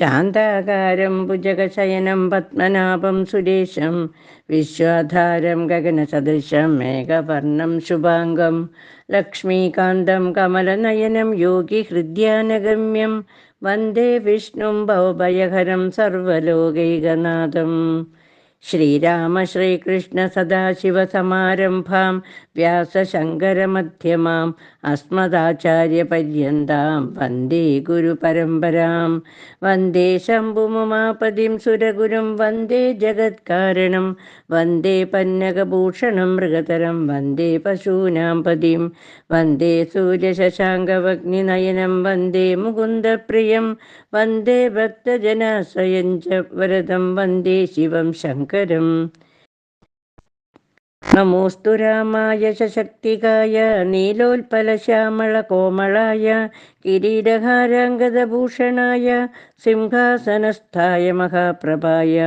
ശാന്താകാരം ഭുജഗശയനം പത്മനാഭം സുരേശം വിശ്വാധാരം ഗഗനസദൃശം മേഘവർണം ശുഭാംഗം ലക്ഷ്മീകാന്തം കമലനയനം യോഗിഹൃദ്യാനഗമ്യം വന്ദേ വിഷ്ണും ഭവഭയഹരം സർവലോകൈകനാഥം. ശ്രീരാമ ശ്രീകൃഷ്ണ സദാശിവസമാരംഭാം വ്യാസശങ്കരമധ്യമാം അസ്മദാചാര്യപര്യന്താം വന്ദേ ഗുരുപരമ്പരാം. വന്ദേ ശംഭുമുമാപതിം സുരഗുരും വന്ദേ ജഗത്കാരണം വന്ദേ പന്നകഭൂഷണം മൃഗതരം വന്ദേ പശൂനാം പതിം വന്ദേ സൂര്യശശാങ്കവഗ്നിനയനം വന്ദേ മുകുന്ദപ്രിയം വന്ദേ ഭക്തജനാശ്രയം ച വരദം വന്ദേ ശിവം ശങ്കരം. നമോസ്തു രാമായ സശക്തികായ നീലോൽപലശ്യാമളകോമളായ കിരീടഹാരാംഗദഭൂഷണായ സിംഹാസനസ്ഥായ മഹാപ്രഭായ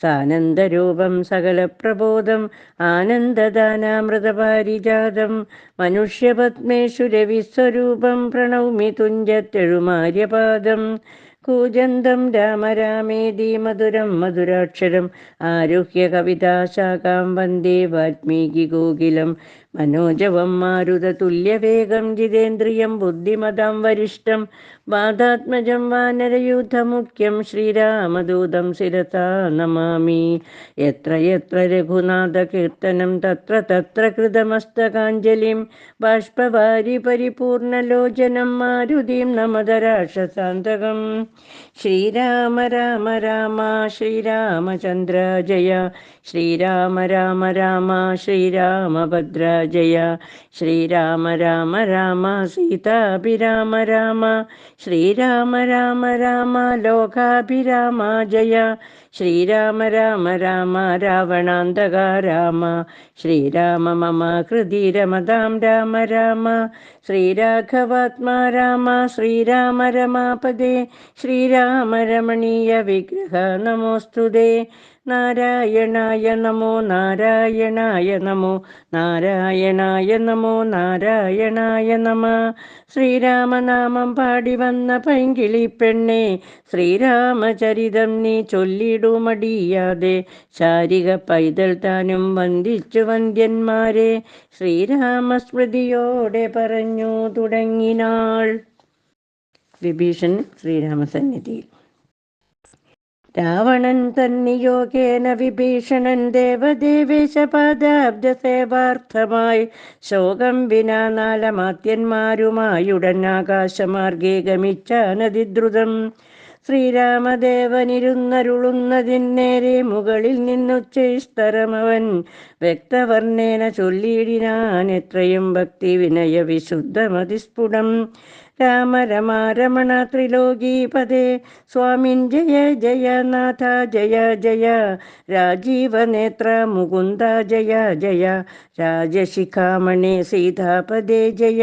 സാനന്ദരൂപം സകലപ്രബോധം ആനന്ദദാനാമൃതപാരിജാതം മനുഷ്യപത്മേഷു രവിസ്വരൂപം പ്രണൗമി തുഞ്ചത്തെഴുമാര്യപാദം. കൂജന്തം രാമ രാമേതി മധുരം മധുരാക്ഷരം ആരുഹ്യ കവിതാശാഖാം വന്ദേ വാൽമീകി കോകിലം. മനോജവം മാരുതതുല്യവേഗം ജിതേന്ദ്രിയം ബുദ്ധിമതാം വരിഷ്ഠം വാതാത്മജം വാനരയൂഥമുഖ്യം ശ്രീരാമദൂതം ശിരസാ നമാമി. യത്ര യത്ര രഘുനാഥകീർത്തനം തത്ര തത്ര കൃതമസ്തകാഞ്ജലിം ബാഷ്പവാരി പരിപൂർണലോചനം മാരുതിം നമത രാക്ഷസാന്തകം. ശ്രീരാമ രാമ രാമ ശ്രീരാമചന്ദ്ര ജയ ശ്രീരാമ രാമ രാമ ശ്രീരാമഭദ്ര ജയ ശ്രീരാമ രാമ രാമ സീതാഭിരാമ രാമ ശ്രീരാമ രാമ രാമ ലോകാഭിരാമ ജയ ശ്രീരാമ രാമ രാമ രാവണാന്തക രാമ ശ്രീരാമ മമ ഹൃദി രമതാം രാമ രാമ ശ്രീരാഘവാത്മാ രാമ ശ്രീരാമ രമാപദേ ശ്രീരാമ രമണീയ വിഗ്രഹ നമോസ്തുതേ. നാരായണായ നമോ നാരായണായ നമോ നാരായണായ നമോ നാരായണായ നമ. ശ്രീരാമനാമം പാടി വന്ന പൈങ്കിളി പെണ്ണെ ശ്രീരാമചരിതം നീ ചൊല്ലിടുമടിയാതെ ശാരിക പൈതൽ താനും വന്ദിച്ചു വന്ദ്യന്മാരെ ശ്രീരാമസ്മൃതിയോടെ പറഞ്ഞു തുടങ്ങിനാൾ. വിഭീഷൺ ശ്രീരാമസന്നിധിയിൽ. രാവണൻ തന്നിയോഗേന വിഭീഷണൻ ദേവദേവേശപാദാബ്ജസേവാർത്ഥമായി ശോകം വിനാ നാലമാത്യന്മാരുമായുടൻ ആകാശമാർഗേ ഗമിച്ചാനതിദ്രുതം. ശ്രീരാമദേവനിരുന്നരുളുന്നതിന്നേരെ മുകളിൽ നിന്നുച്ചൈസ്തരമവൻ വ്യക്തവർണ്ണേന ചൊല്ലിയിടിനാൻ എത്രയും ഭക്തി വിനയ വിശുദ്ധമതിസ്ഫുടം. രാമ രമാ രമണ ത്രിലോകീപദേ സ്വാമിൻ ജയ ജയ നാഥ ജയ ജയ രാജീവനേത്ര മുകുന്ദ ജയ ജയ രാജശിഖാമണി സീതാപദേ ജയ.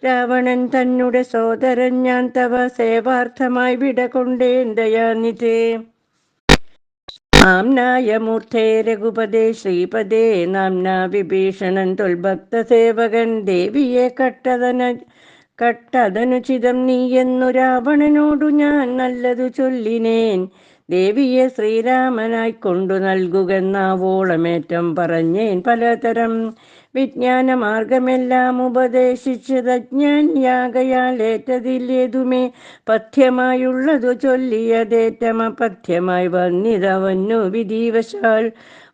രാവണൻ തന്നുടെ സോദരൻ ഞാൻ തവ സേവാർത്ഥമായി വിടകൊണ്ടേൻ ദയാനിധേ. ആംനായ മൂർത്തേ രഘുപദേ ശ്രീപദേ നാംന വിഭീഷണൻ തൊൽഭക്ത സേവകൻ ദേവിയെ കട്ടതനുചിതം നീയെന്നു രാവണനോടു ഞാൻ നല്ലതു ചൊല്ലിനേൻ. ദേവിയെ ശ്രീരാമനായിക്കൊണ്ടു നൽകുകെന്നാവോളമേറ്റം പറഞ്ഞേൻ പലതരം. വിജ്ഞാന മാർഗമെല്ലാം ഉപദേശിച്ചതജ്ഞാനിയാകയാൽ ഏറ്റതില്ലേതുമേ പഥ്യമായുള്ളതു ചൊല്ലിയതേറ്റമപഥ്യമായി വന്നിതവന്നു വിധിവശാൽ.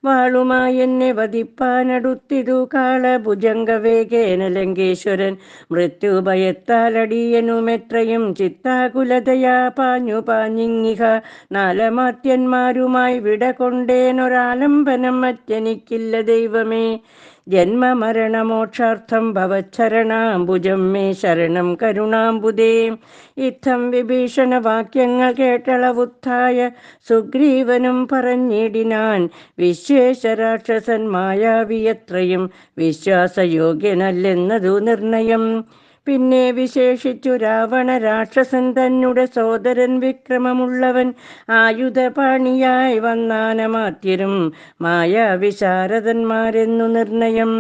വാളുമായി എന്നെ വധിപ്പാനടുത്തിതു കാളഭുജംഗവേഗേന ലങ്കേശ്വരൻ മൃത്യുഭയത്താലടിയനുമെത്രയും ചിത്താകുലതയാ പാഞ്ഞു പാഞ്ഞിങ്ങിഹ നാലമാത്യന്മാരുമായി വിടകൊണ്ടേനൊരാലംബനം മറ്റെനിക്കില്ല ദൈവമേ. ജന്മമരണമോക്ഷാർത്ഥം ഭവച്ചരണാംബുജം മേ ശരണം കരുണാംബുദേ. ഇത്തം വിഭീഷണ വാക്യങ്ങൾ കേട്ടളവുത്തായ സുഗ്രീവനും പറഞ്ഞിടിനാൻ വിശ്വേശരാക്ഷസൻ മായാവിയത്രയും വിശ്വാസയോഗ്യനല്ലെന്നതു നിർണയം. പിന്നെ വിശേഷിച്ചു രാവണ രാക്ഷസൻ തന്നെ സോദരൻ വിക്രമമുള്ളവൻ ആയുധപാണിയായി വന്നാനമാത്യരും മായാവിശാരദന്മാരെന്നു നിർണയം.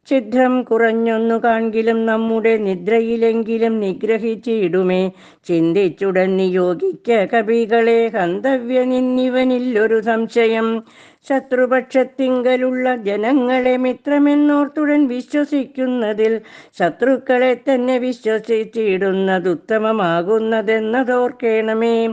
ഛിദ്രം കുറഞ്ഞൊന്നു കാൺകിലും നമ്മുടെ നിദ്രയിലെങ്കിലും നിഗ്രഹിച്ചിടുമേ. ചിന്തിച്ചുടൻ നിയോഗിക്ക കവികളെ, ഹന്തവ്യ നിന്നിവനില്ലൊരു സംശയം. ശത്രുപക്ഷത്തിങ്കലുള്ള ജനങ്ങളെ മിത്രമെന്നോർത്തുടൻ വിശ്വസിക്കുന്നതിൽ ശത്രുക്കളെ തന്നെ വിശ്വസിച്ചിടുന്നതുത്തമമാകുന്നതെന്നതോർക്കേണമേ.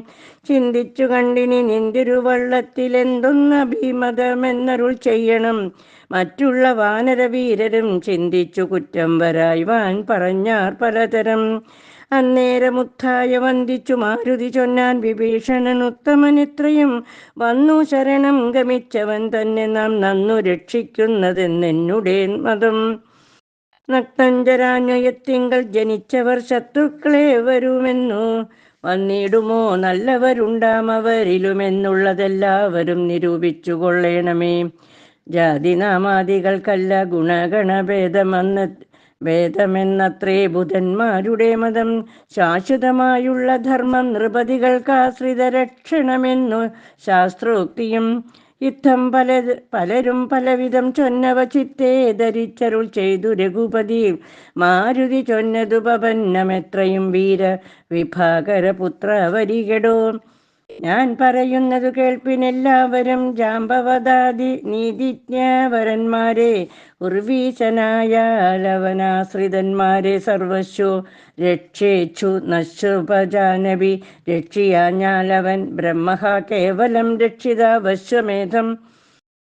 ചിന്തിച്ചു കണ്ടിനി നിന്തിരുവള്ളത്തിലെന്തൊന്ന ഭീമതമെന്നരുൾ ചെയ്യണം. മറ്റുള്ള വാനരവീരരും ചിന്തിച്ചു കുറ്റം വരായ്വാൻ പറഞ്ഞാർ പലതരം. അന്നേരമുത്ഥായ വന്ദിച്ചു മാരുതി ചൊന്നാൻ, വിഭീഷണൻ ഉത്തമനിത്രയും വന്നു ശരണം ഗമിച്ചവൻ തന്നെ നാം നന്നു രക്ഷിക്കുന്നതെന്നെന്നുടെ മതം. നക്തഞ്ചരാന്വയത്തിങ്കൽ ജനിച്ചവർ ശത്രുക്കളെ വരുമെന്നു വന്നിടുമോ നല്ലവരുണ്ടാം അവരിലുമെന്നുള്ളതെല്ലാവരും നിരൂപിച്ചു കൊള്ളേണമേ. ജാതിനാമാദികൾക്കല്ല ഭേദമെന്നത്രേ ബുധന്മാരുടെ മതം. ശാശ്വതമായുള്ള ധർമ്മം നൃപതികൾക്കാശ്രിത രക്ഷണമെന്നു ശാസ്ത്രോക്തിയും. യുദ്ധം പലരും പലവിധം ചൊന്നവ ചിത്തേ ധരിച്ചരുൾ ചെയ്തു രഘുപതി. മാരുതി ചൊന്നതു പവന്നമെത്രയും വീര വിഭാകരപുത്ര വരികടോ. ഞാൻ പറയുന്നതു കേൾപ്പിനെല്ലാവരും. ജാമ്പവതാദി നീതിജ്ഞവരന്മാരെ, ഉർവീശനായാലവനാശ്രിതന്മാരെ സർവശോ രക്ഷേച്ചു നശ്വപജാനവി. രക്ഷിയാഞ്ഞാലവൻ ബ്രഹ്മഹ കേവലം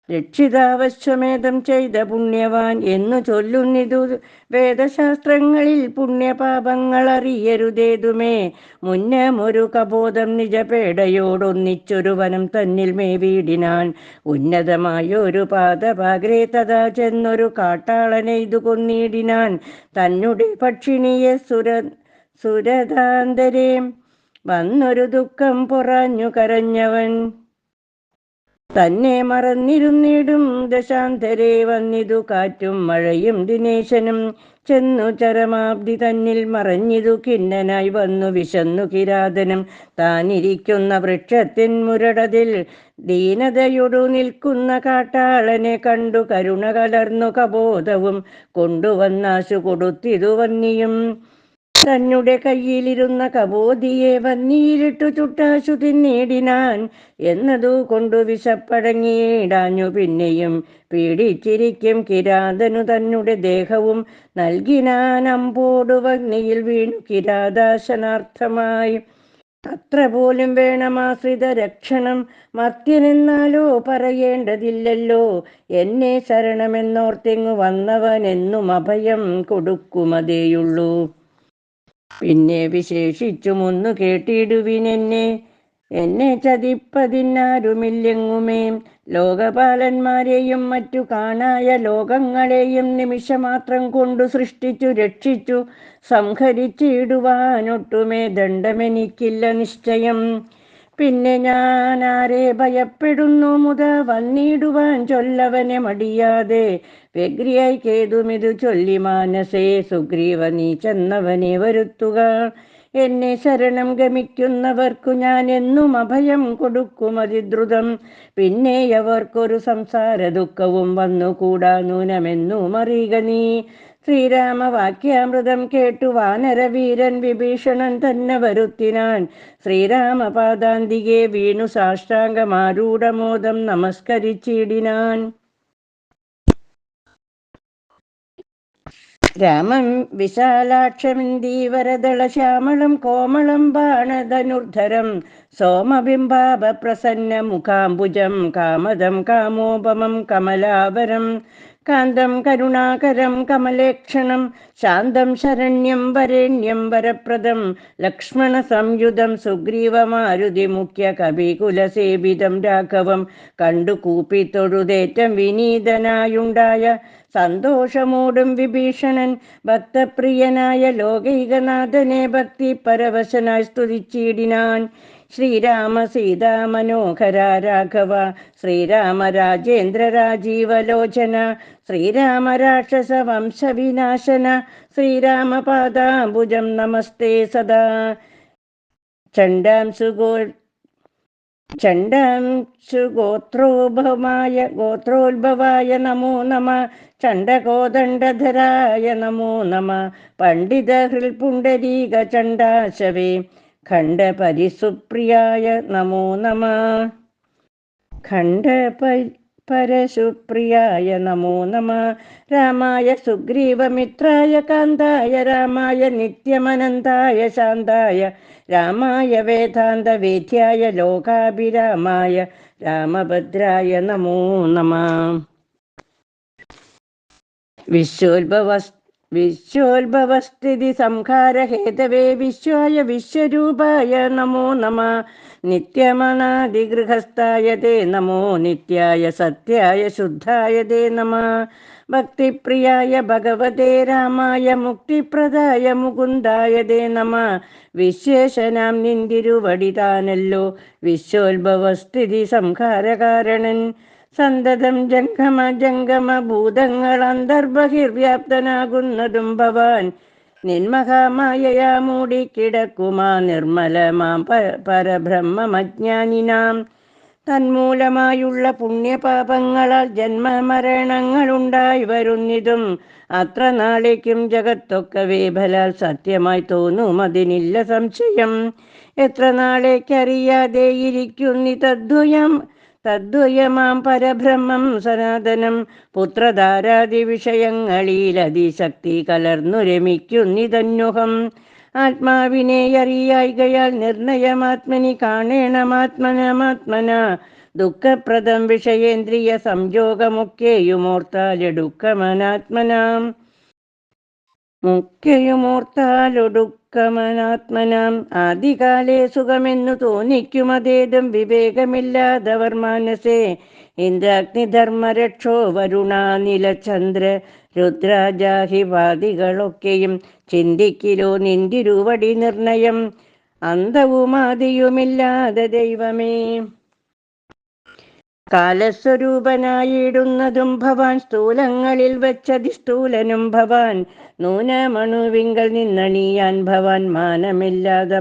രക്ഷിതാവശ്വമേധം ചെയ്ത പുണ്യവാൻ എന്നു ചൊല്ലുന്നിതു വേദശാസ്ത്രങ്ങളിൽ. പുണ്യപാപങ്ങളറിയരുതേതുമേ മുന്നമൊരു കബോധം നിജപേടയോടൊന്നിച്ചൊരു വനം തന്നിൽ മേവീടിനാൻ. ഉന്നതമായൊരു പാദപാഗ്രേ തഥാ ചെന്നൊരു കാട്ടാളനെയ്തു കൊന്നിടിനാൻ. തന്നുടെ പക്ഷിണിയെ സുരതാന്തരേ വന്നൊരു ദുഃഖം പൊറാഞ്ഞു കരഞ്ഞവൻ. തന്നെ മറന്നിരുന്നിടും ദശാന്തരേ വന്നിതു കാറ്റും മഴയും ദിനേശനും. ചെന്നു ചരമാബ്ദി തന്നിൽ മറഞ്ഞിതു ഖിന്നനായി വന്നു വിശന്നു കിരാതനും. താനിരിക്കുന്ന വൃക്ഷത്തിൻ മുരടതിൽ ദീനതയൊടു നിൽക്കുന്ന കാട്ടാളനെ കണ്ടു കരുണ കലർന്നു കബോധവും കൊണ്ടുവന്നാശു കൊടുത്തിതു വന്നിയും. തന്നുടെ കയ്യിലിരുന്ന കബോധിയെ വന്നിയിലിട്ടു ചുട്ടാശു തിന്നിടിനാൻ. എന്നതു കൊണ്ടു വിശപ്പടങ്ങിയിടാഞ്ഞു പിന്നെയും പീഡിച്ചിരിക്കും കിരാതനു തന്നുടെ ദേഹവും നൽകിനാൻ. അമ്പോടു വഗ്നിയിൽ വീണു കിരാതാശനാർത്ഥമായി. അത്ര പോലും വേണമാശ്രിത രക്ഷണം മർത്യനെന്നാലോ പറയേണ്ടതില്ലല്ലോ. എന്നെ ശരണമെന്നോർത്തിങ്ങു വന്നവനെന്നും അഭയം കൊടുക്കുമതേയുള്ളൂ. പിന്നെ വിശേഷിച്ചുമൊന്നു കേട്ടിടുവിനെന്നെ ചതിപ്പതിനാരുമില്ലെങ്ങുമേ. ലോകപാലന്മാരെയും മറ്റു കാണായ ലോകങ്ങളെയും നിമിഷമാത്രം കൊണ്ടു സൃഷ്ടിച്ചു രക്ഷിച്ചു സംഹരിച്ചിടുവാനൊട്ടുമേ ദണ്ഡമെനിക്കില്ല നിശ്ചയം. പിന്നെ ഞാൻ ആരെ ഭയപ്പെടുന്നു മുത വന്നിടുവാൻ ചൊല്ലവനെ മടിയാതെ. വ്യഗ്രിയായി കേതുമിതു ചൊല്ലി മാനസേ, സുഗ്രീവ നീ ചെന്നവനെ വരുത്തുക. എന്നെ ശരണം ഗമിക്കുന്നവർക്കു ഞാൻ എന്നും അഭയം കൊടുക്കും അതിദ്രുതം. പിന്നെ അവർക്കൊരു സംസാര ദുഃഖവും വന്നുകൂടാ നൂനമെന്നും അറിയുക നീ. ശ്രീരാമവാക്യാമൃതം കേട്ടു വാനരവീരൻ വിഭീഷണൻ തന്നെ വരുത്തിനാൻ. ശ്രീരാമപാദാന്തികെ വീണു സാഷ്ടാംഗമാരൂഢമോദം നമസ്കരിച്ചിടിനാൻ. രാമം വിശാലാക്ഷമിന്ദീവരദള ശ്യാമളം കോമളം ബാണധനുർധരം. സോമബിംബാഭ പ്രസന്ന മുഖാംബുജം കാമദം കാമോപമം കമലാവരം. കാന്തം കരുണാകരം കമലേക്ഷണം ശാന്തം ശരണ്യം വരേണ്യം വരപ്രദം. ലക്ഷ്മണ സംയുതം സുഗ്രീവമാരുതി മുഖ്യ കവികുലസേവിതം രാഘവം. കണ്ടു കൂപ്പി തൊഴുതേറ്റം വിനീതനായുണ്ടായ സന്തോഷമോടും വിഭീഷണൻ ഭക്തപ്രിയനായ ലോകൈകനാഥനെ ഭക്തി പരവശനായി സ്തുതിച്ചിടിനാൻ. ശ്രീരാമ സീതാ മനോഹര രാഘവ, ശ്രീരാമ രാജേന്ദ്ര രാജീവലോചന, ശ്രീരാമ രാക്ഷസ വംശവിനാശന, ശ്രീരാമപാദാംബുജം നമസ്തേ സദാ. ചണ്ഡാംശുഗോ ഗോത്രോത്ഭവായ നമോ നമ. ചണ്ഡകോദണ്ഡധരായ നമോ നമ. പണ്ഡിതഹൃൽ പുണ്ടരീക ചണ്ഡാശവേ ഖണ്ഡപരിസുപ്രിയായ നമോ നമ. പരശുപ്രിയായ നമോ നമ. രാമായ സുഗ്രീവമിത്രായ കാന്തായ രാമായ നിത്യമനന്തായ ശാന്തായ രാമായ വേദാന്തവേദ്യായ ലോകാഭിരാമായ രാമഭദ്രായ നമോ നമ. വിശ്വോത്ഭവസ്ഥിതി സംഹാരഹേതവേ വിശ്വായ വിശ്വരൂപായ നമോ നമ. നിത്യമനാദിഗൃഹസ്ഥായ തേ നമോ. നിത്യായ സത്യായ ശുദ്ധായ തേ നമ. ഭക്തിപ്രിയായ ഭഗവതേ രാമായ മുക്തിപ്രദായ മുകുന്ദായ തേ നമ. വിശ്വേശനാം നിന്തിരുവടിതാനല്ലോ വിശ്വോത്ഭവസ്ഥിതി സംഹാരകാരണൻ. സന്തതം ജംഗമ ഭൂതങ്ങൾ അന്തർബഹിർവ്യാപ്തനാകുന്നതും ഭവാൻ. നിന്മഹാമായയാ മൂടിക്കിടക്കുമാ നിർമ്മലമാം പരബ്രഹ്മമജ്ഞാനിനാം. തന്മൂലമായുള്ള പുണ്യപാപങ്ങളാൽ ജന്മമരണങ്ങളുണ്ടായി വരുന്നിതും അത്ര നാളേക്കും ജഗത്തൊക്കവേ ബലാൽ സത്യമായി തോന്നും അതിനില്ല സംശയം. എത്ര നാളേക്കറിയാതെ ഇരിക്കുന്നി തദ്വയമാം പരബ്രഹ്മം സനാതനം. പുത്രധാരാദി വിഷയങ്ങളിൽ അതിശക്തി കലർന്നു രമിക്കുന്നിതന്യുഹം. ആത്മാവിനെ അറിയായികയാൽ നിർണയമാത്മനി കാണേണമാത്മനമാത്മന. ദുഃഖപ്രദം വിഷയേന്ദ്രിയ സംയോഗമൊക്കെയുമോർത്താലെടുക്കമനാത്മനാം. ആദികാലേ സുഖമെന്നു തോന്നിക്കുമതേതും വിവേകമില്ലാതവർ മാനസേ. ഇന്ദ്രാഗ്നിധർമ്മരക്ഷോ വരുണ നിലചന്ദ്ര രുദ്രാജാഹിവാദികളൊക്കെയും ചിന്തിക്കിലോ നിന്തിരുവടി നിർണയം. അന്തവുമാദിയുമില്ലാതെ ദൈവമേ കാലസ്വരൂപനായിടുന്നതും ഭവാൻ. സ്ഥൂലങ്ങളിൽ വച്ചതിസ്ഥൂലനും ഭവാൻ. നൂനമണുവിങ്കൽ നിന്നണിയാൻ ഭവാൻ. മാനമില്ലാതെ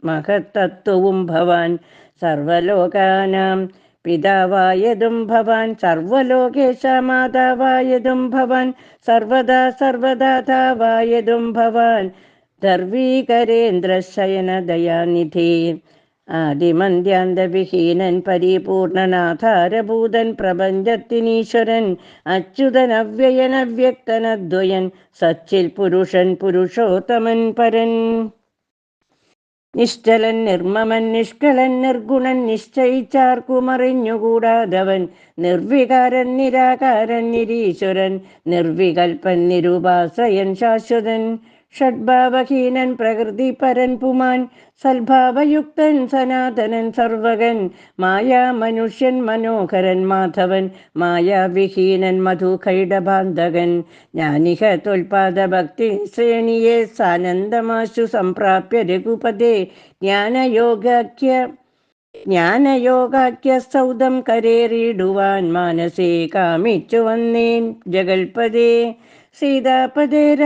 മഹത്തത്വവും ഭവാൻ. സർവലോകാനാം പിതാവായതും ഭവാൻ. സർവലോകേശ മാതാവായതും ഭവാൻ. സർവദാ സർവദാതാവായതും ഭവാൻ. ധർവീകരേന്ദ്രശയന ദയാനിധി ആദിമന്ത്യാന്തവിഹീനൻ പരിപൂർണനാധാരഭൂതൻ പ്രപഞ്ചത്തിനീശ്വരൻ. അച്യുതൻ അവ്യയൻ അവ്യക്തനദ്വയൻ സച്ചിൽ പുരുഷൻ പുരുഷോത്തമൻ പരൻ. നിശ്ചലൻ നിർമ്മമൻ നിഷ്കളൻ നിർഗുണൻ നിശ്ചയിച്ചാർക്കുമറിഞ്ഞുകൂടാതവൻ. നിർവികാരൻ നിരാകാരൻ നിരീശ്വരൻ നിർവികൽപ്പൻ നിരുപാശ്രയൻ ശാശ്വതൻ. ഷഡ്ഭാവഹീനൻ പ്രകൃതി പരൻ പുമാൻ. സൽഭാവയുക്തൻ സനാതനൻ സർവകൻ. മായാ മനുഷ്യൻ മനോഹരൻ മാധവൻ. മായാവിഹീനൻ മധുഖൈഡബാന്ധകൻ. ജ്ഞാനിക ത്വൽപാദ ഭക്തി ശ്രേണിയെ സാനന്ദമാശു സംപ്രാപ്യ രഘുപദേ. ജ്ഞാനയോഗാഖ്യ സൗദം കരേറിടുവാൻ മാനസേ കാമിച്ചു വന്നേൻ ജഗൽപദേ. സീതാപദേ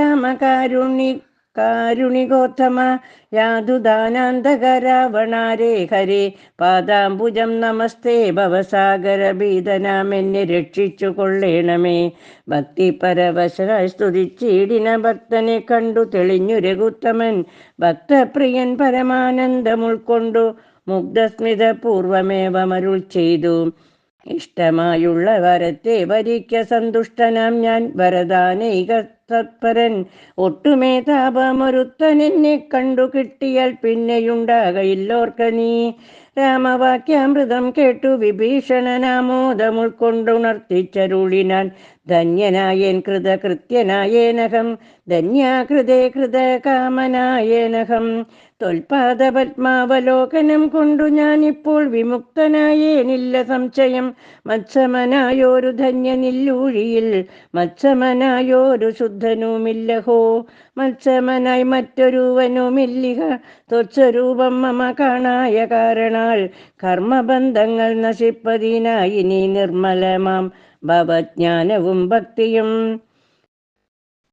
കാരുണികോത്തമ യാതുദാനാന്തക രാവണാരേ ഹരേ. പാദാംബുജം നമസ്തേ ഭവസാഗര ഭീതനാമെന്നെ രക്ഷിച്ചു കൊള്ളേണമേ. ഭക്തിപരവശനായി സ്തുതിച്ചിടിന ഭക്തനെ കണ്ടു തെളിഞ്ഞു രഘുത്തമൻ. ഭക്തപ്രിയൻ പരമാനന്ദമുൾക്കൊണ്ടു മുഗ്ധസ്മിത പൂർവമേവമരുൾ ചെയ്തു. ഇഷ്ടമായുള്ള വരത്തെ വരിക്ക സന്തുഷ്ടനാം ഞാൻ വരദാനൈക തത്പരൻ. ഒട്ടുമേ താപമൊരുത്തനെന്നെ കണ്ടു കിട്ടിയാൽ പിന്നെയുണ്ടാകയില്ലോർക്ക നീ. രാമവാക്യാമൃതം കേട്ടു വിഭീഷണനാമോദമുൾക്കൊണ്ടുണർത്തിച്ചരുളിനാൻ. ധന്യനായേൻ കൃതകൃത്യനായേനഹം ധന്യാകൃതേ കൃതകാമനായേനഹം. ത്വൽപാദപത്മാവലോകനം കൊണ്ടു ഞാനിപ്പോൾ വിമുക്തനായേനില്ല സംശയം. മത്സമനായോരു ധന്യനില്ലൂഴിയിൽ മത്സമനായോരു ശുദ്ധനുമില്ലഹോ. മത്സമനായി മറ്റൊരുവനുമില്ലിഹ ത്വത്സ്വരൂപം മമ കാണായ കാരണാൽ. കർമ്മബന്ധങ്ങൾ നശിപ്പതിനായി നീ നിർമ്മലമാം ഭവജ്ഞാനവും ഭക്തിയും.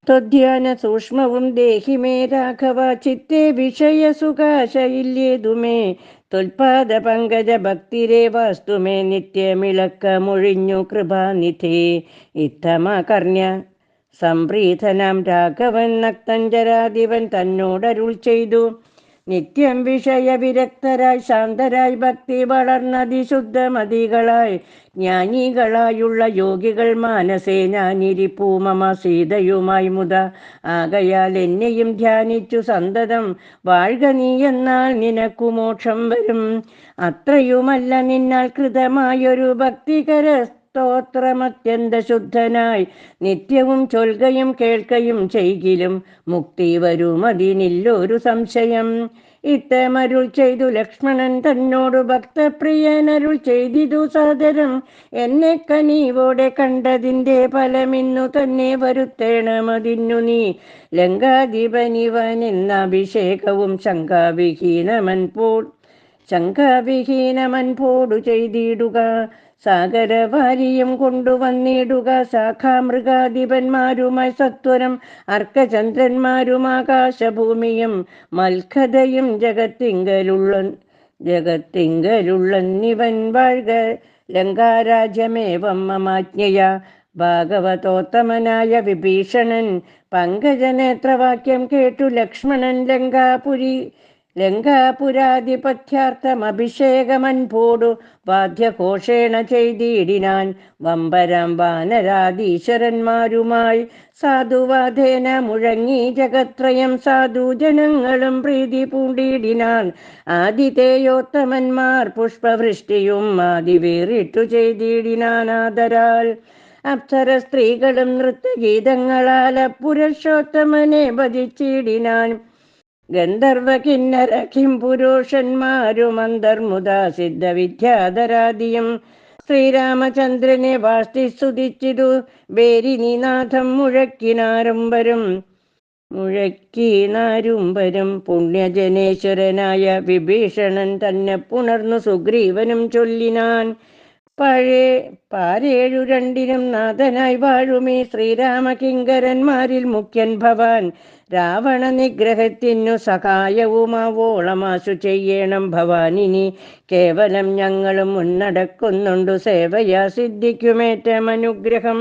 ത്വധ്യാന സൂക്ഷ്മവും ദേഹി മേ രാഘവ ചിത്തേ വിഷയസുഖാശയില്ലേതുമേ ത്വൽപാദ പങ്കജ ഭക്തിരേവാസ്തു മേ നിത്യമിളക്കമൊഴിഞ്ഞു കൃപാനിധേ ഇത്തമകർണ്യ സംപ്രീതനാം രാഘവൻ നക്തഞ്ചരാധിപൻ തന്നോടരുൾ ചെയ്തു. നിത്യം വിഷയവിരക്തരായി ശാന്തരായി ഭക്തി വളർന്നതിശുദ്ധമതികളായി ജ്ഞാനികളായുള്ള യോഗികൾ മാനസേ ഞാനിരിപ്പൂ മമ സീതയുമായി മുത. ആകയാൽ എന്നെയും ധ്യാനിച്ചു സന്തതം വാഴ്ക നീ എന്നാൽ നിനക്കു മോക്ഷം വരും. അത്രയുമല്ല നിന്നാൽ കൃതമായൊരു ഭക്തികര സ്തോത്രമത്യന്ത ശുദ്ധനായി നിത്യവും ചൊൽകയും കേൾക്കയും ചെയ്കിലും മുക്തി വരുമതിനില്ലൊരു സംശയം. ഇത്തമരുൾ ചെയ്തു ലക്ഷ്മണൻ തന്നോടു ഭക്തപ്രിയനരുൾ ചെയ്തിതു സാദരം. എന്നെ കനീവോടെ കണ്ടതിൻ്റെ ഫലമിന്നു തന്നെ വരുത്തേണമതിന്നു നീ ലങ്കാധിപനിവനെന്ന അഭിഷേകവും ശങ്കാവിഹീനമൻ പോടു ചെയ്തിടുക. സാഗരവാരിയും കൊണ്ടുവന്നിടുക ശാഖാമൃഗാധിപന്മാരുമായി സത്വരം അർക്കചന്ദ്രന്മാരും ആകാശഭൂമിയും മൽഖതയും ജഗത്തിങ്കലുള്ളന്നിവൻ വാഴ്ക ലങ്കാരാജ്യമേവം മമാജ്ഞയ. ഭാഗവതോത്തമനായ വിഭീഷണൻ പങ്കജനേത്രവാക്യം കേട്ടു ലക്ഷ്മണൻ ലങ്കാപുരാധിപത്യാർത്ഥമഭിഷേകമൻപോടു വാദ്യഘോഷേണ ചെയ്തിടിനാൻ വമ്പരാം വാനരാധീശ്വരന്മാരുമായി. സാധുവാധേന മുഴങ്ങി ജഗത്രയം സാധുജനങ്ങളും പ്രീതി പൂണ്ടിടിനാൻ. ആദിതേയോത്തമന്മാർ പുഷ്പവൃഷ്ടിയും ആദിവേറിട്ടു ചെയ്തിടിനാനാദരാൽ. അപ്സര സ്ത്രീകളും നൃത്തഗീതങ്ങളാൽ പുരുഷോത്തമനെ ഭജിച്ചിടിനാൻ. ഗന്ധർവ കിന്നര കിംപുരുഷന്മാരും അന്തർമുദാ സിദ്ധവിദ്യാധരാദിയും ശ്രീരാമചന്ദ്രനെ വാഴ്ത്തി സ്തുതിച്ചിതു ബേരിനിനാഥം മുഴക്കിനാരുംബരും. പുണ്യജനേശ്വരനായ വിഭീഷണൻ തന്നെ പുണർന്നു സുഗ്രീവനും ചൊല്ലിനാൻ. പാരേഴു രണ്ടിനും നാഥനായി വാഴുമേ ശ്രീരാമകിങ്കരന്മാരിൽ മുഖ്യൻ ഭവാൻ. രാവണ നിഗ്രഹത്തിനു സഹായവുമാവോളമാശു ചെയ്യണം ഭവാനിനി. കേവലം ഞങ്ങളും മുന്നടക്കുന്നുണ്ടു സേവയാ സിദ്ധിക്കുമേറ്റമനുഗ്രഹം.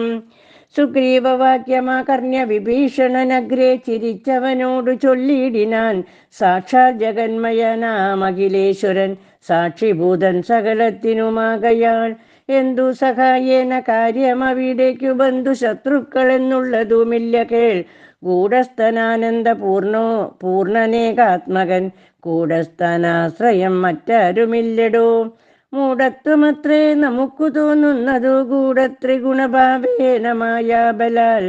സുഗ്രീവവാക്യമാകർണ്യ വിഭീഷണനഗ്രേ ചിരിച്ചവനോടു ചൊല്ലിടിനാൻ. സാക്ഷാൽ ജഗന്മയനാമഖിലേശ്വരൻ സാക്ഷിഭൂതൻ സകലത്തിനുമാകയാൽ. എന്തു സഹായേന കാര്യമവിടേക്കു ബന്ധു ശത്രുക്കൾ എന്നുള്ളതുമില്ല കേൾ. ഗൂഢസ്ഥനാനന്ദ പൂർണ്ണനേകാത്മകൻ കൂടസ്ഥനാശ്രയം മറ്റാരുമില്ലടോ. മൂഢത്വമത്രേ നമുക്കു തോന്നുന്നതു ഗൂഢത്രിഗുണഭാവേന മായാബലാൽ.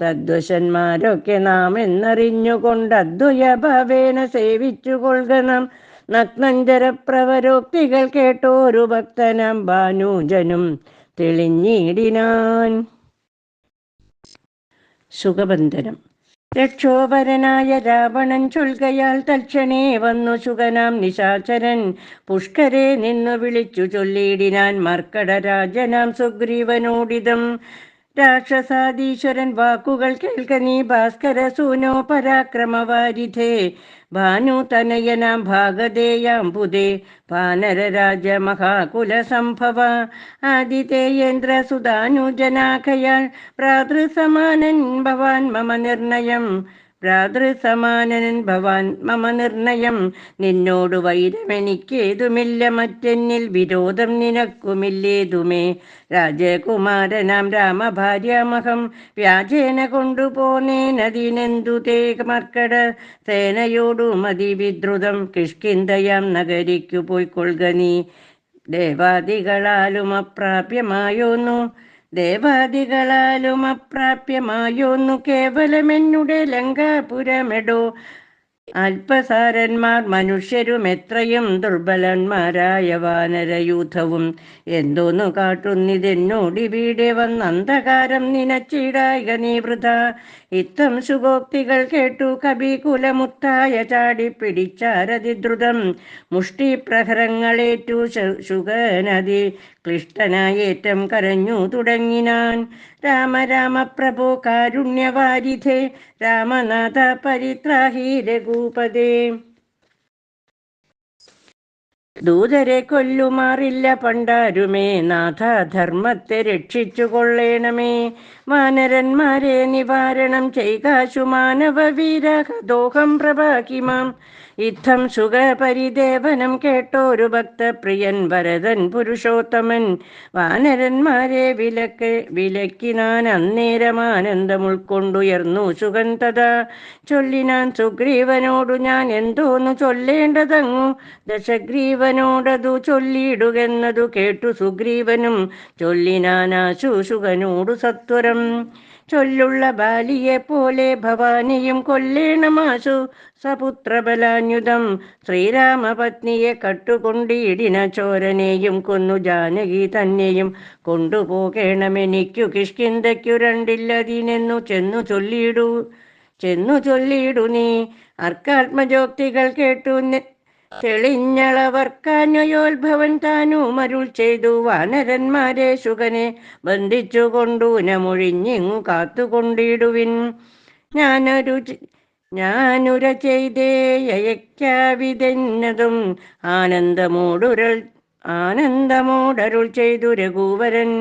തദ്വശന്മാരൊക്കെ നാം എന്നറിഞ്ഞുകൊണ്ട് അദ്വയഭാവേന സേവിച്ചു കൊള്ളുക നാം. നഗ്നഞ്ചരപ്രവരോക്തികൾ കേട്ടോരു ഭക്തനാം ഭാനുജനും തെളിഞ്ഞിടിനാൻ. സുഖബന്ധനം. രക്ഷോപരനായ രാവണൻ ചൊൽകയാൽ തൽക്ഷണേ വന്നു ശുകനാം നിശാചരൻ പുഷ്കരെ നിന്നു വിളിച്ചു ചൊല്ലിടിനാൻ മർക്കടരാജനാം സുഗ്രീവനോടിതം. രാക്ഷസാധീശ്വരൻ വാക്കുകൾ കേൾക്ക നീ ഭാസ്കര സൂനോ പരാക്രമവാരിധേ. ഭാനുതനയനാം ഭാഗതേയാം പുതേ വാനരരാജ മഹാകുലസംഭവ. ആദിതേയേന്ദ്ര സുധാനുജനാഖയാൽ ഭ്രാതൃസമാനൻ ഭവാൻ മമ നിർണയം. നിന്നോടു വൈരമെനിക്കേതുമില്ല മറ്റെന്നിൽ വിരോധം നിനക്കുമില്ലേതുമേ. രാജകുമാരനാം രാമഭാര്യാമഹം വ്യാജേന കൊണ്ടുപോന്നേനതിനെന്തു തേ മർക്കട സേനയോടു മതിവിദ്രുതം. കിഷ്കിന്ധയാം നഗരിക്കു പോയിക്കൊള്ളുക നീ. ദേവാദികളാലും അപ്രാപ്യമായോന്നു കേവലമെന്നുടെ ലങ്കാപുരമെടോ. അല്പസാരന്മാർ മനുഷ്യരും എത്രയും ദുർബലന്മാരായ വാനരയൂഥവും എന്തോന്നു കാട്ടുന്നിതെന്നോടിവിടെ വന്ന് അന്ധകാരം നിനച്ചിടായിക നീ വൃഥ. ഇത്തം ശുഭോക്തികൾ കേട്ടു കവി കുലമുത്തായ ചാടി പിടിച്ചാരതിദ്രുതം മുഷ്ടിപ്രഹരങ്ങളേറ്റു ശുഗനതി ക്ലിഷ്ടനായേറ്റം കരഞ്ഞു തുടങ്ങിനാൻ. രാമ രാമ പ്രഭോ കാരുണ്യവാരിധേ രാമനാഥ പരിത്രാഹി രഘൂപതേ. ദൂതരെ കൊല്ലുമാറില്ല പണ്ടാരുമേ നാഥ ധർമ്മത്തെ രക്ഷിച്ചു കൊള്ളേണമേ. വാനരന്മാരെ നിവാരണം ചെയ്കാശു മാനവ വീരഹദോഹം പ്രഭാകിമാം. ഇത്തം സുഖപരിദേവനം കേട്ടോരു ഭക്തപ്രിയൻ ഭരതൻ പുരുഷോത്തമൻ. വാനരന്മാരെ വിലക്കിനാൻ അന്നേരം ഉൾക്കൊണ്ടുയർന്നു സുഖൻ തഥാ. ചൊല്ലിനാൻ സുഗ്രീവനോടു ഞാൻ എന്തോന്നു ചൊല്ലേണ്ടതങ്ങു ദശഗ്രീവനോടതു ചൊല്ലിയിടുകെന്നതു കേട്ടു സുഗ്രീവനും ചൊല്ലിനാനാശു സുഖനോടു സത്വരം. ചൊല്ലുള്ള ബാലിയെ പോലെ ഭവാനിയും കൊല്ലേണമാശു സപുത്രബലാന്യുതം. ശ്രീരാമപത്നിയെ കട്ടുകൊണ്ടിടിന ചോരനെയും കൊന്നു ജാനകി തന്നെയും കൊണ്ടുപോകേണമെനിക്കു കിഷ്കിന്ധയ്ക്കു രണ്ടില്ലതിനെന്നു ചെന്നു ചൊല്ലിയിടു നീ. അർക്കാത്മജോക്തികൾ കേട്ടു തെളിഞ്ഞളവർക്കാന്വയോത്ഭവൻ താനുമരുൾ ചെയ്തു. വാനരന്മാരെ ശുകനെ ബന്ധിച്ചു കൊണ്ടു നമൊഴിഞ്ഞിങ്ങു കാത്തുകൊണ്ടിടുവിൻ. ഞാനുര ചെയ്തേ യയക്കാവിതെന്നതും ആനന്ദമോടരുൾ ചെയ്തു രഘുവരൻ.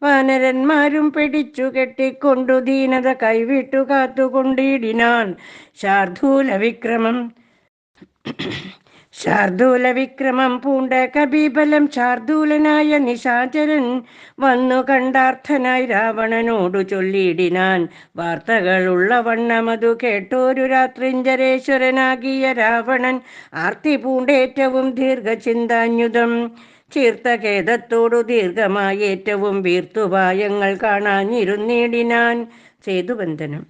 വാനരന്മാരും പിടിച്ചു കെട്ടിക്കൊണ്ടു ദീനത കൈവിട്ടു കാത്തുകൊണ്ടിടിനാൻ. ശാർദൂലവിക്രമം പൂണ്ട കബീബലം ശാർദൂലനായ നിശാചരൻ വന്നു കണ്ടാർത്ഥനായി രാവണനോടു ചൊല്ലിയിടിനാൻ. വാർത്തകളുള്ള വണ്ണമതു കേട്ടോരു രാത്രിഞ്ചരേശ്വരനാകിയ രാവണൻ ആർത്തി പൂണ്ടേറ്റവും ദീർഘചിന്താന്യുതം. ചീർത്ത ഖേദത്തോടു ദീർഘമായി ഏറ്റവും വീർത്തുപായങ്ങൾ കാണാനിരുന്നിടിനാൻ. സേതുബന്ധനം.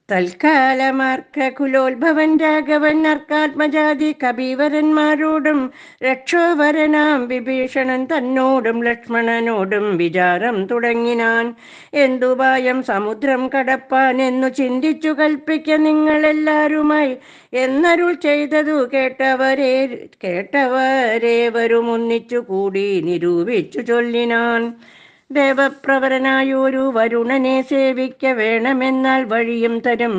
തൽക്കാലമാർക്കുലോത്ഭവൻ രാഘവൻ അർക്കാത്മജാതി കബീവരന്മാരോടും രക്ഷോവരനാം വിഭീഷണൻ തന്നോടും ലക്ഷ്മണനോടും വിചാരം തുടങ്ങിനാൻ. എന്തുപായം സമുദ്രം കടപ്പാൻ എന്നു ചിന്തിച്ചു കൽപ്പിക്ക നിങ്ങളെല്ലാരുമായി എന്നരുൾ ചെയ്തതു കേട്ടവരേവരും ഒന്നിച്ചു കൂടി നിരൂപിച്ചു ചൊല്ലിനാൻ. ദേവപ്രവരനായൊരു വരുണനെ സേവിക്ക വേണമെന്നാൽ വഴിയും തരും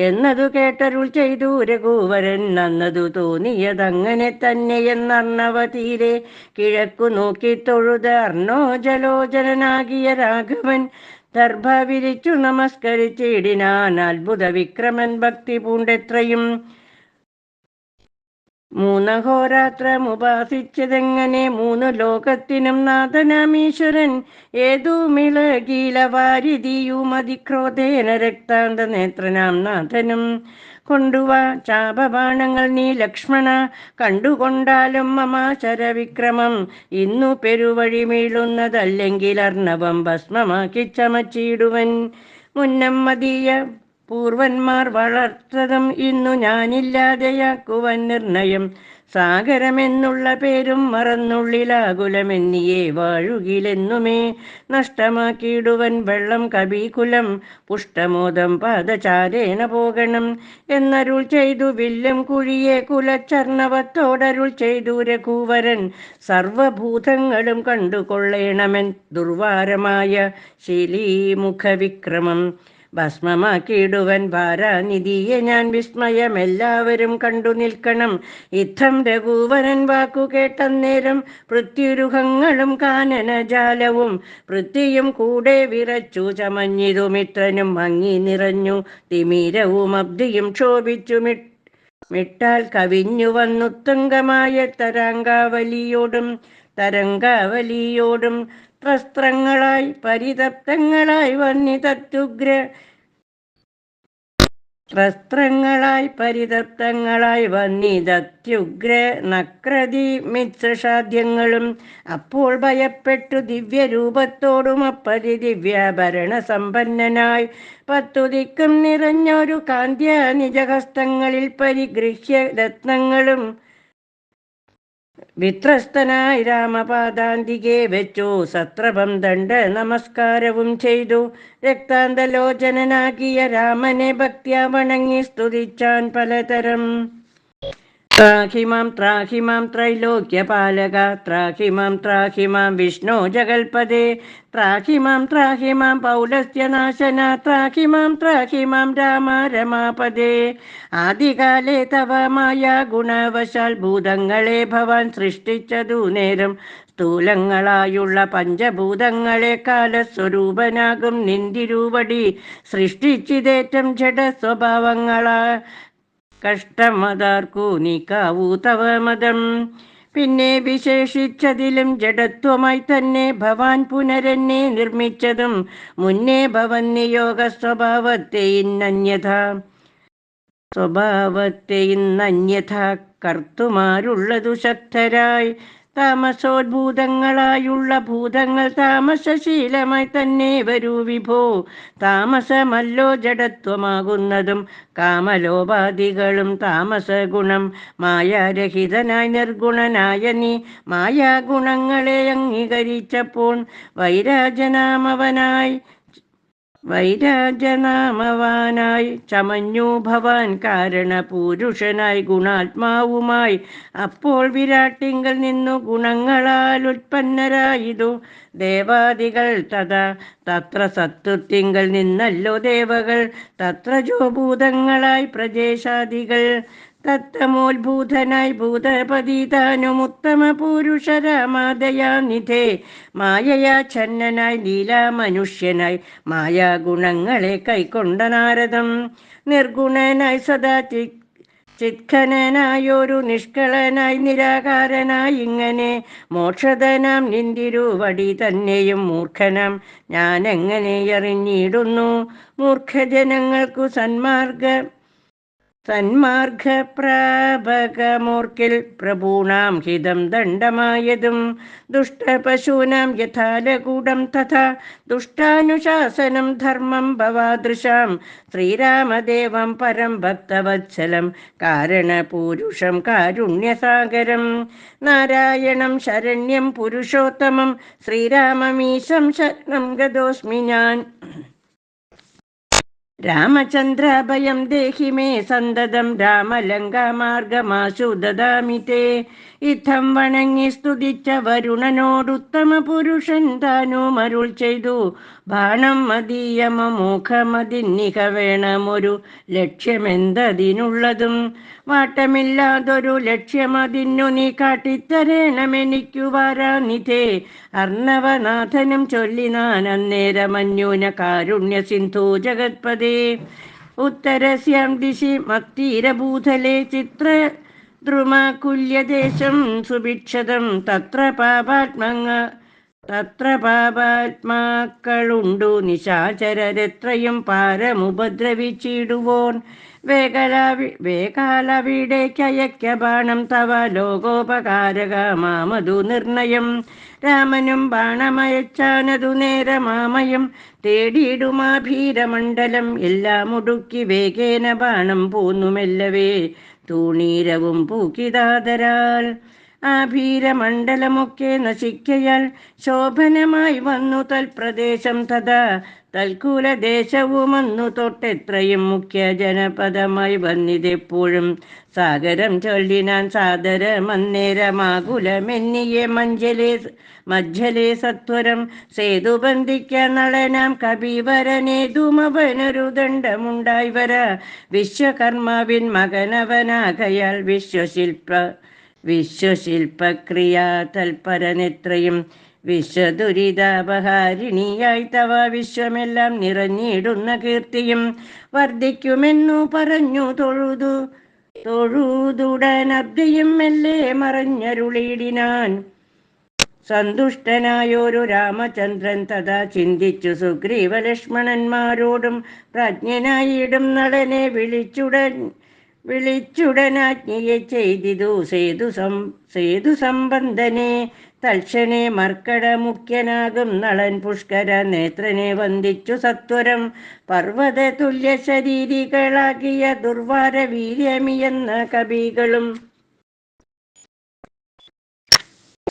എന്നതു കേട്ടരുൾ ചെയ്തു രഘുവരൻ. നന്നതു തോന്നിയതങ്ങനെ തന്നെയെന്നർണവ തീരെ കിഴക്കു നോക്കി തൊഴുത അർണോജലോചനാകിയ രാഘവൻ ദർഭ വിരിച്ചു നമസ്കരിച്ചിടിനാൻ. അത്ഭുത വിക്രമൻ ഭക്തി പൂണ്ടെത്രയും മൂന്നഹോരാത്രമുപാസിച്ചതെങ്ങനെ മൂന്നു ലോകത്തിനും നാഥനാമീശ്വരൻ ഏതുമിളകീലവാരിതിയുമതിക്രോധേന രക്താന്ത നേത്രനാം നാഥനും. കൊണ്ടുവാ ചാപബാണങ്ങൾ നീ ലക്ഷ്മണ കണ്ടുകൊണ്ടാലും മമാശരവിക്രമം ഇന്നു പെരുവഴി വീഴുന്നതല്ലെങ്കിൽ അർണവം ഭസ്മമാക്കി ചമച്ചിടുവൻ. മുന്നം മതീയ പൂർവന്മാർ വളർത്തതും ഇന്നു ഞാനില്ലാതെയാക്കുവൻ നിർണയം. സാഗരമെന്നുള്ള പേരും മറന്നുള്ളിലാകുലമെന്നിയേ വാഴുകിലെന്നുമേ നഷ്ടമാക്കിയിടുവൻ വെള്ളം കബീകുലം. പുഷ്ടമോദം പാദചാരേണ പോകണം എന്നരുൾ ചെയ്തു വില്ലും കുഴിയെ കുലച്ചർണവത്തോടരുൾ ചെയ്തു രഘുവരൻ. സർവഭൂതങ്ങളും കണ്ടുകൊള്ളേണമെൻ ദുർവാരമായ ശീലീമുഖവിക്രമം. ഭസ്മമാക്കിയിടുവൻ ഭാരാനിധിയെ ഞാൻ വിസ്മയമെല്ലാവരും കണ്ടു നിൽക്കണം. ഇത്തം രഘുവരൻ വാക്കു കേട്ടന്നേരം പൃഥ്വിരുഹങ്ങളും കാനനജാലവും പൃഥ്വിയും കൂടെ വിറച്ചു ചമഞ്ഞിതു. മിത്രനും മങ്ങി നിറഞ്ഞു തിമിരവും അബ്ധിയും ക്ഷോഭിച്ചു മിട്ടാൽ കവിഞ്ഞു വന്നുത്തുംഗമായ തരംഗാവലിയോടും ത്രസ്ത്രങ്ങളായി പരിതപ്തങ്ങളായി വന്നിതത്യുഗ്ര നക്രതി മിത്രസാധ്യങ്ങളും. അപ്പോൾ ഭയപ്പെട്ടു ദിവ്യരൂപത്തോടും അപ്പതി ദിവ്യാഭരണ സമ്പന്നനായി 10 ദിക്കും നിറഞ്ഞൊരു കാന്ത്യ നിജഹസ്തങ്ങളിൽ പരിഗൃഹ്യ രത്നങ്ങളും വിത്രസ്തനായി രാമപാദാന്തികെ വെച്ചു സത്രപം ദണ്ഡ നമസ്കാരവും ചെയ്തു. രക്താന്തലോചനാകിയ രാമനെ ഭക്ത്യാ വണങ്ങി സ്തുതിച്ചാൻ പലതരം. ത്രാഹി മാം ത്രൈലോക്യപാലക, ത്രാഹി മാം വിഷ്ണു ജഗൽപദേ, ത്രാഹി മാം പൗലസ്ത്യനാശന, ത്രാഹി മാം രാമ രമാപദേ. ആദികാലേ തവ മായ ഗുണവശാൽ ഭൂതങ്ങളെ ഭവാൻ സൃഷ്ടിച്ചതു നേരം. സ്ഥൂലങ്ങളായുള്ള പഞ്ചഭൂതങ്ങളെ കാലസ്വരൂപനാകും നിന്തിരുവടി സൃഷ്ടിച്ചിതേറ്റം ജഡസ്വഭാവങ്ങളാ. കഷ്ടമതാർക്കു നീക്കാവൂ തവ മതം. പിന്നെ വിശേഷിച്ചതിലും ജഡത്വമായി തന്നെ ഭവാൻ പുനരെന്നെ നിർമ്മിച്ചതും. മുന്നേ ഭവൻ നിയോഗ സ്വഭാവത്തെ ഇന്നന്യഥ കർത്തുമാരുള്ളതു ശക്തരായി. താമസോദ്ഭൂതങ്ങളായുള്ള ഭൂതങ്ങൾ താമസശീലമായി തന്നെ വരൂ വിഭോ. താമസമല്ലോ ജഡത്വമാകുന്നതും കാമലോപാധികളും താമസഗുണം. മായാരഹിതനായി നിർഗുണനായ നീ മായാഗുണങ്ങളെ അംഗീകരിച്ചപ്പോൾ വൈരാജനാമവാനായി ചമഞ്ഞു ഭവാൻ കാരണപൂരുഷനായി ഗുണാത്മാവുമായി. അപ്പോൾ വിരാട്ടിങ്കൽ നിന്നു ഗുണങ്ങളാൽ ഉത്പന്നരായിതു ദേവാദികൾ. തത്ര സത്വത്തിങ്കൽ നിന്നല്ലോ ദേവകൾ. തത്ര ജോഭൂതങ്ങളായി പ്രജേശാദികൾ. തത്തമോത്ഭൂതനായി ഭൂതപതി താനും ഉത്തമ പുരുഷ രാമാദയാനിധേ. മായയാ ഛന്നനായി ലീലാമനുഷ്യനായി മായാഗുണങ്ങളെ കൈക്കൊണ്ട നാരദം. നിർഗുണനായി സദാ ചിത്ഖനനായൊരു നിഷ്കളനായി നിരാകാരനായി ഇങ്ങനെ മോക്ഷധനാം നിന്തിരുവടി തന്നെയും മൂർഖനാം ഞാനെങ്ങനെ അറിഞ്ഞിടുന്നു. മൂർഖജനങ്ങൾക്കു സന്മാർഗപ്രാപകമോർക്കിൽ പ്രഭൂണാം ഹിതം ദണ്ഡമായതും. ദുഷ്ടപശൂനാം യഥാലകൂടം തഥാ ദുഷ്ടാനുശാസനം ധർമ്മം ഭവാദൃശാം. ശ്രീരാമദേവം പരം ഭക്തവത്സലം കാരണപൂരുഷം കാരുണ്യസാഗരം. നാരായണം ശരണ്യം പുരുഷോത്തമം ശ്രീരാമമീശം ശരണം ഗതോസ്മി ഞാൻ. രാമചന്ദ്രാഭയം ദേഹി മേ സന്തതം, രാമലങ്കാമാർഗമാശു ദദാമി തേ. ഇത്തം വണങ്ങി സ്തുതിച്ച വരുണനോടുത്തമ പുരുഷൻ താനും അരുൾ ചെയ്തു. ബാണം മദീയമോഖമതിന്നിഹ വേണമൊരു ലക്ഷ്യമെന്തതിനുള്ളതും. വാട്ടമില്ലാതൊരു ലക്ഷ്യമതിന്നു നീ കാട്ടിത്തരേണമെനിക്കു വാരാനിധേ. അർണവനാഥനും ചൊല്ലിനാൻ അന്നേരമന്യൂന കാരുണ്യ സിന്ധു ജഗത്പദേ. ഉത്തരസ്യാം ദിശി മത്തീരഭൂതലേ ചിത്രദ്രുമാകുല്യദേശം സുഭിക്ഷതം. തത്ര പാപാത്മാക്കളുണ്ടു നിശാചരരെത്രയും പാരമുപദ്രവിച്ചിടുവോൻ. വേകാലവിടേക്കയക്ക ബാണം തവ ലോകോപകാരകമാമതു നിർണയം. രാമനും ബാണമയച്ചാനതു നേരമാമയം തേടിയിടുമാഭീരമണ്ഡലം. എല്ലാം ഒടുക്കി വേഗേന ബാണം പോന്നുമെല്ലവേ തൂണീരവും പൂക്കിതാതരാൽ. ആഭീരമണ്ഡലമൊക്കെ നശിക്കയാൽ ശോഭനമായി വന്നു തൽപ്രദേശം. തഥാ തൽക്കുലദേശവും അന്നു തൊട്ടെത്രയും മുഖ്യ ജനപദമായി വന്നിതെപ്പോഴും. സാഗരം ചൊല്ലിനാൻ സാദരമന്നേരമാകുലമെന്നിയെ മജ്ജലേ സത്വരം. സേതുബന്ധിക്ക നളനാം കപിവരനേതുമവനൊരു ദണ്ഡമുണ്ടായി വര. വിശ്വകർമാവിൻ മകനവനാകയാൽ വിശ്വശില്പക്രിയാ തൽപരനെത്രയും. വിശ്വദുരിതാപഹാരിണിയായി തവ വിശ്വമെല്ലാം നിറഞ്ഞിടുന്ന കീർത്തിയും വർദ്ധിക്കുമെന്നു പറഞ്ഞു തൊഴുതുടനബ്ദിയും മെല്ലെ മറഞ്ഞരുളിയിടിനാൻ. സന്തുഷ്ടനായൊരു രാമചന്ദ്രൻ തഥാ ചിന്തിച്ചു സുഗ്രീവ ലക്ഷ്മണന്മാരോടും പ്രജ്ഞനായിടും നളനെ വിളിച്ചുടനാജ്ഞയെ ചെയ്തിതു സേതു സംബന്ധനെ. തൽക്ഷണേ മർക്കട മുഖ്യനാകും നളൻ പുഷ്കര നേത്രനെ വന്ദിച്ചു സത്വരം. പർവ്വത തുല്യ ശരീരികളാകിയ ദുർവാര വീര്യമിയെന്ന കവികളും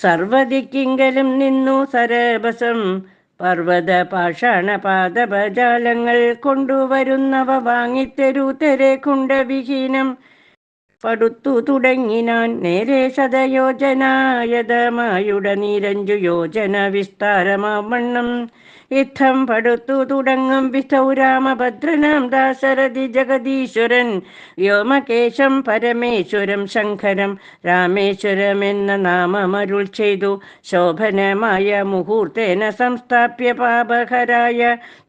സർവദിക്കിങ്കലും നിന്നു സരഭസം പർവ്വത പാഷാണപാദപജാലങ്ങൾ കൊണ്ടുവരുന്നവ വാങ്ങിത്തരൂത്തരെ കുണ്ടവിഹീനം പടുത്തു തുടങ്ങിനാൻ. നേരെ ശതയോജനായതമായുടനീരഞ്ചു യോജന വിസ്താരമാവണ്ണം യുദ്ധം പടുത്തു തുടങ്ങും വിധൗ രാമഭദ്രനാം ദാശരഥി ജഗദീശ്വരൻ വ്യോമകേശം പരമേശ്വരം ശങ്കരം രാമേശ്വരമെന്ന നാമമരുൾ ചെയ്തു. ശോഭനമായ മുഹൂർത്തേന സംസ്ഥാപ്യ പാപഹരായ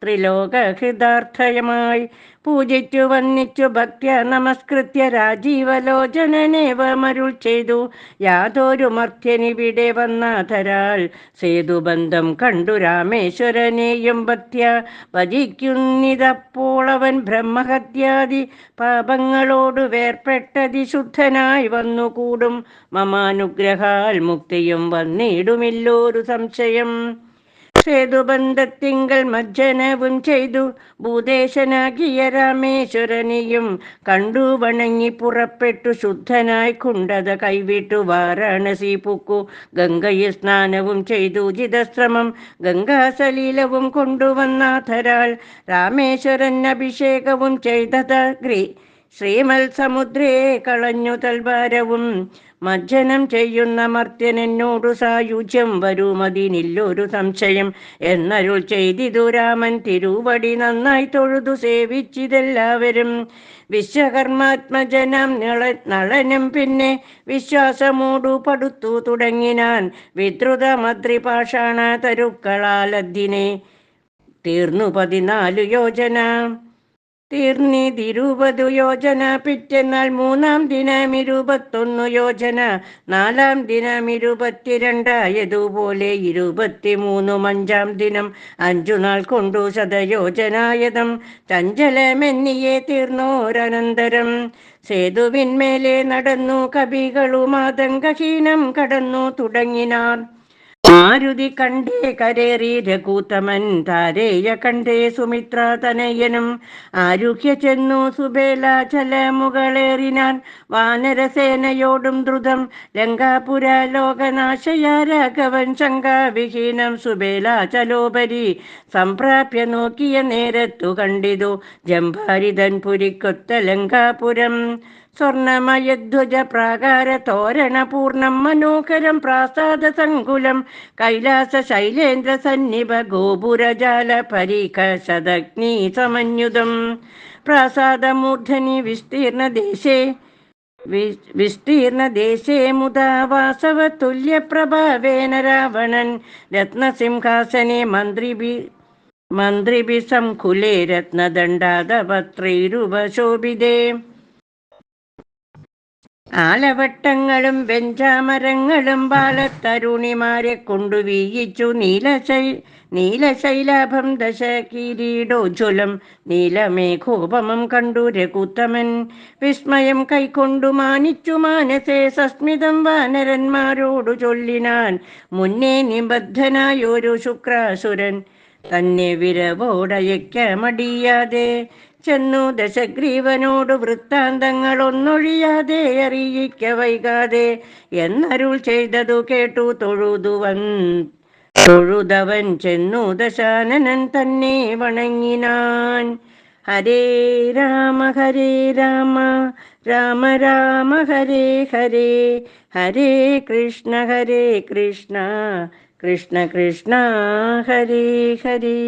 ത്രിലോകഹൃദാർത്ഥയമായി പൂജിച്ചു വന്നിച്ചു ഭക്ത്യ നമസ്കൃത്യ രാജീവലോചനനേവമരുൾ ചെയ്തു. യാതൊരു മർത്യനിവിടെ വന്നാധരാൽ സേതുബന്ധം കണ്ടു രാമേശ്വരനെയും ഭക്ത്യ ഭജിക്കുന്നിതപ്പോൾ അവൻ ബ്രഹ്മഹത്യാദി പാപങ്ങളോട് വേർപ്പെട്ടതി ശുദ്ധനായി വന്നുകൂടും. മമാനുഗ്രഹാൽ മുക്തിയും വന്നിടുമില്ലോരു സംശയം. സേതുബന്ധത്തിങ്കൽ മജ്ജനവും ചെയ്തു ഭൂദേശനാകിയ രാമേശ്വരനെയും കണ്ടു വണങ്ങി പുറപ്പെട്ടു ശുദ്ധനായി കുണ്ടത കൈവിട്ടു വാരാണസി പുക്കു. ഗംഗയിൽ സ്നാനവും ചെയ്തു ജിതശ്രമം ഗംഗാസലീലവും കൊണ്ടുവന്നാധരാൽ രാമേശ്വരൻ അഭിഷേകവും ചെയ്തതഗ്രി ശ്രീമൽ സമുദ്രേ കളഞ്ഞു തൽവാരവും. മജ്ജനം ചെയ്യുന്ന മർത്യനെന്നോടു സായുജ്യം വരുമതിനില്ലൊരു സംശയം എന്നരുൾ ചെയ്തിതു രാമൻ. തിരുവടി നന്നായി തൊഴുതു സേവിച്ചിതെല്ലാവരും. വിശ്വകർമാത്മജനം നളനും പിന്നെ വിശ്വാസമോടു പടുത്തു തുടങ്ങിനാൻ. വിദ്രുതമദ്രിപാഷാണ തരുക്കളാലദ്ദിനെ തീർന്നു 14 യോജന. തീർന്നിതിരുപതു യോജന. പിറ്റെന്നാൽ 3-ാം ദിനം 21 യോജന. 4-ാം ദിനം 22 23-ഉം 5-ാം ദിനം 5 നാൾ കൊണ്ടു ശതയോജനായതം ചഞ്ചലമെന്നിയെ തീർന്നോരനന്തരം. സേതുവിന്മേലെ നടന്നു കവികളുമാതങ്കഹീനം കടന്നു തുടങ്ങിനാർ. മാരുതി കണ്ടേ കരേറി രഘൂത്തമൻ താരേയ കണ്ടേ സുമിത്രാതനയനും ആരുഹ്യ ചെന്നു സുബേലാചല മുകളേറിനാൻ. വാനരസേനയോടും ദ്രുതം ലങ്കാപുര ലോകനാശയ രാഘവൻ ശങ്കാവിഹീനം സുബേലാചലോപരി സംപ്രാപ്യ നോക്കിയ നേരത്തു കണ്ടിതു ജംഭാരിതൻ പുരിക്കൊത്ത ലങ്കാപുരം. സ്വർണമയധ്വജ പ്രാകാര തോരണ പൂർണ്ണം മനോഹരം പ്രാസാദ സങ്കുലം കൈലാസ ശൈലേന്ദ്ര സന്നിഭ ഗോപുരജാല പരീഖ ശതഗ്നി സമന്യുതം. പ്രാസാദമൂർധനി വിസ്തീർണ ദേശേ മുദാ വാസവ തുല്യ പ്രഭാവേന രാവണൻ രത്നസിംഹാസനെ മന്ത്രിഭി സംകുലേ രത്നദണ്ഡാദപത്രൈരുപശോഭിതേ. ആലവട്ടങ്ങളും വെഞ്ചാമരങ്ങളും ബാലത്തരുണിമാരെ കൊണ്ടു വീയിച്ചു നീലശൈലാഭം ദശ കിരീടോജ്വലം നീലമേഘോപമം കണ്ടു രഘുത്തമൻ. വിസ്മയം കൈക്കൊണ്ടു മാനിച്ചു മാനസേ സസ്മിതം വാനരന്മാരോടു ചൊല്ലിനാൻ. മുന്നേ നിബദ്ധനായൊരു ശുക്രാസുരൻ തന്നെ വിരവോടയക്ക മടിയാതെ ചെന്നു ദശഗ്രീവനോട് വൃത്താന്തങ്ങളൊന്നൊഴിയാതെ അറിയിക്ക വൈകാതെ എന്നരുൾ ചെയ്തതു കേട്ടു തൊഴുതവൻ ചെന്നു ദശാനനൻ തന്നെ വണങ്ങിനാൻ. ഹരേ രാമ രാമ രാമ ഹരേ ഹരേ ഹരേ കൃഷ്ണ കൃഷ്ണ കൃഷ്ണ ഹരേ ഹരേ.